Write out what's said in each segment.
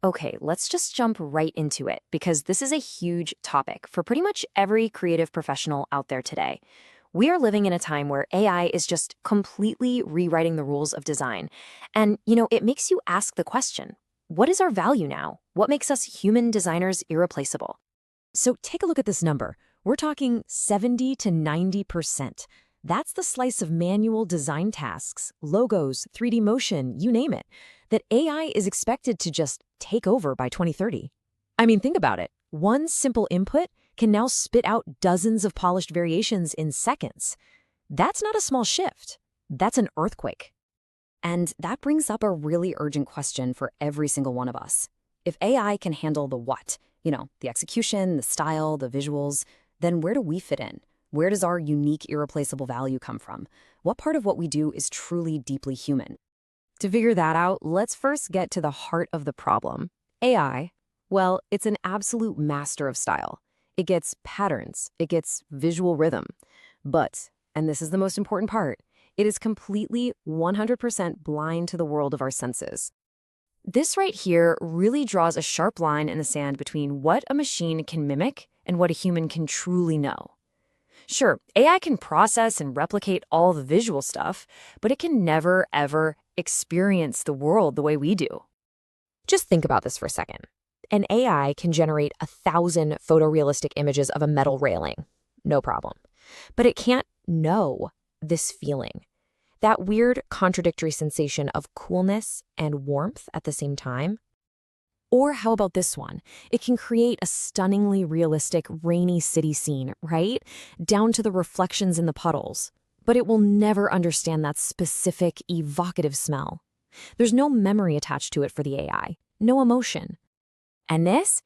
Okay, let's just jump right into it because this is a huge topic for pretty much every creative professional out there today. We are living in a time where AI is just completely rewriting the rules of design. And, it makes you ask the question, what is our value now? What makes us human designers irreplaceable? So take a look at this number. We're talking 70 to 90%. That's the slice of manual design tasks, logos, 3D motion, you name it, that AI is expected to just take over by 2030. I mean, think about it. One simple input can now spit out dozens of polished variations in seconds. That's not a small shift. That's an earthquake. And that brings up a really urgent question for every single one of us. If AI can handle the what, the execution, the style, the visuals, then where do we fit in? Where does our unique, irreplaceable value come from? What part of what we do is truly deeply human? To figure that out, let's first get to the heart of the problem. AI, well, it's an absolute master of style. It gets patterns, it gets visual rhythm. But, and this is the most important part, it is completely 100% blind to the world of our senses. This right here really draws a sharp line in the sand between what a machine can mimic and what a human can truly know. Sure, AI can process and replicate all the visual stuff, but it can never, ever experience the world the way we do. Just think about this for a second. An AI can generate 1,000 photorealistic images of a metal railing. No problem. But it can't know this feeling. That weird contradictory sensation of coolness and warmth at the same time. Or how about this one? It can create a stunningly realistic rainy city scene, right? Down to the reflections in the puddles. But it will never understand that specific, evocative smell. There's no memory attached to it for the AI, no emotion. And this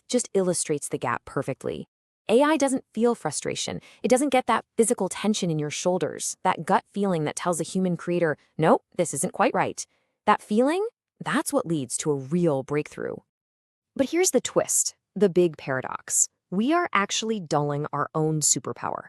just illustrates the gap perfectly. AI doesn't feel frustration. It doesn't get that physical tension in your shoulders, that gut feeling that tells a human creator, nope, this isn't quite right. That feeling, that's what leads to a real breakthrough. But here's the twist, the big paradox. We are actually dulling our own superpower.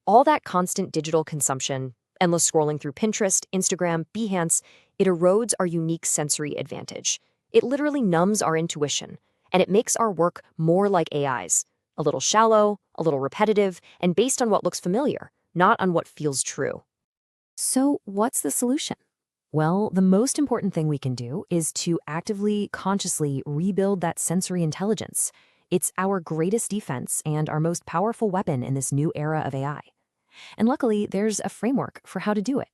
All that constant digital consumption, endless scrolling through Pinterest, Instagram, Behance, it erodes our unique sensory advantage. It literally numbs our intuition, and it makes our work more like AI's. A little shallow, a little repetitive, and based on what looks familiar, not on what feels true. So what's the solution? Well, the most important thing we can do is to actively, consciously rebuild that sensory intelligence. It's our greatest defense and our most powerful weapon in this new era of AI. And luckily, there's a framework for how to do it.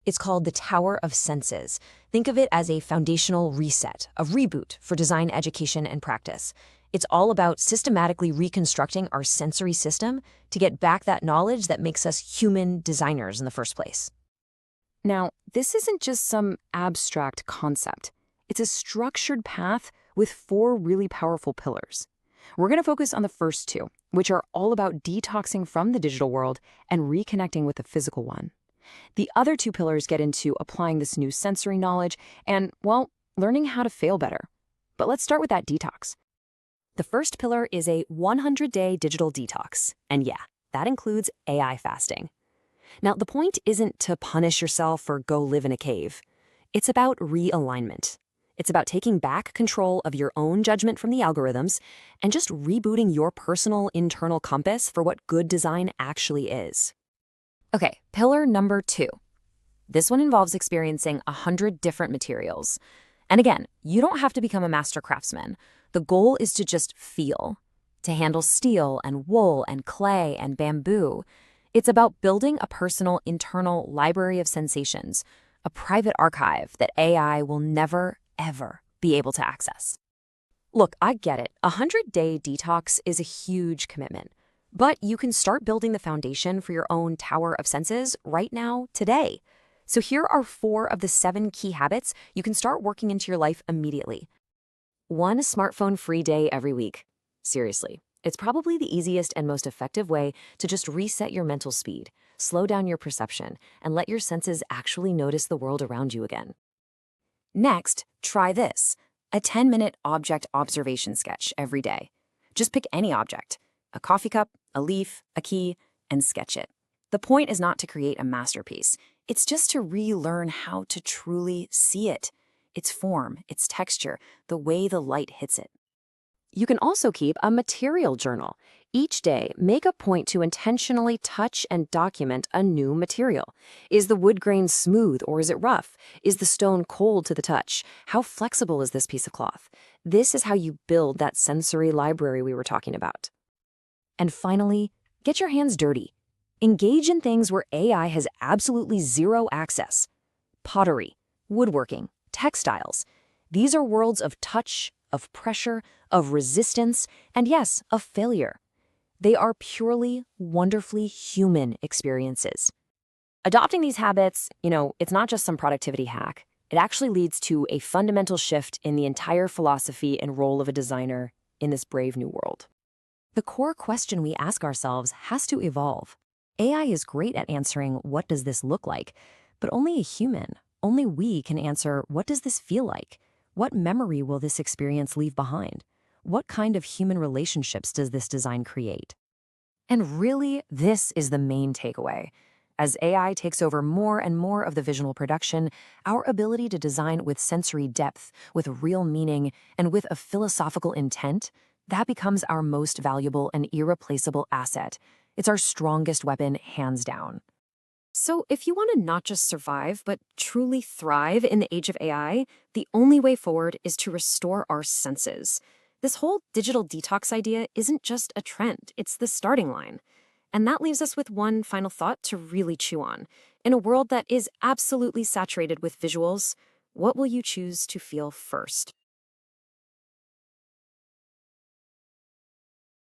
It's called the Tower of Senses. Think of it as a foundational reset, a reboot for design education and practice. It's all about systematically reconstructing our sensory system to get back that knowledge that makes us human designers in the first place. Now, this isn't just some abstract concept. It's a structured path with 4 really powerful pillars. We're going to focus on the first 2, which are all about detoxing from the digital world and reconnecting with the physical one. The other 2 pillars get into applying this new sensory knowledge and, well, learning how to fail better. But let's start with that detox. The first pillar is a 100-day digital detox. And yeah, that includes AI fasting. Now, the point isn't to punish yourself or go live in a cave. It's about realignment. It's about taking back control of your own judgment from the algorithms and just rebooting your personal internal compass for what good design actually is. Okay, pillar number 2. This one involves experiencing 100 different materials. And again, you don't have to become a master craftsman. The goal is to just feel, to handle steel and wool and clay and bamboo. It's about building a personal internal library of sensations, a private archive that AI will never, ever be able to access. Look, I get it. A 100-day detox is a huge commitment. But you can start building the foundation for your own tower of senses right now, today. So here are 4 of the 7 key habits you can start working into your life immediately. 1 smartphone-free day every week. Seriously, it's probably the easiest and most effective way to just reset your mental speed, slow down your perception, and let your senses actually notice the world around you again. Next, try this, a 10-minute object observation sketch every day. Just pick any object, a coffee cup, a leaf, a key, and sketch it. The point is not to create a masterpiece. It's just to relearn how to truly see it. its form, its texture, the way the light hits it. You can also keep a material journal. Each day, make a point to intentionally touch and document a new material. Is the wood grain smooth or is it rough? Is the stone cold to the touch? How flexible is this piece of cloth? This is how you build that sensory library we were talking about. And finally, get your hands dirty. Engage in things where AI has absolutely zero access. Pottery, woodworking, textiles. These are worlds of touch, of pressure, of resistance, and yes, of failure. They are purely, wonderfully human experiences. Adopting these habits, it's not just some productivity hack. It actually leads to a fundamental shift in the entire philosophy and role of a designer in this brave new world. The core question we ask ourselves has to evolve. AI is great at answering, what does this look like? But only a human, only we can answer, what does this feel like? What memory will this experience leave behind? What kind of human relationships does this design create? And really, this is the main takeaway. As AI takes over more and more of the visual production, our ability to design with sensory depth, with real meaning, and with a philosophical intent, that becomes our most valuable and irreplaceable asset. It's our strongest weapon, hands down. So if you want to not just survive, but truly thrive in the age of AI, the only way forward is to restore our senses. This whole digital detox idea isn't just a trend, it's the starting line. And that leaves us with one final thought to really chew on. In a world that is absolutely saturated with visuals, what will you choose to feel first?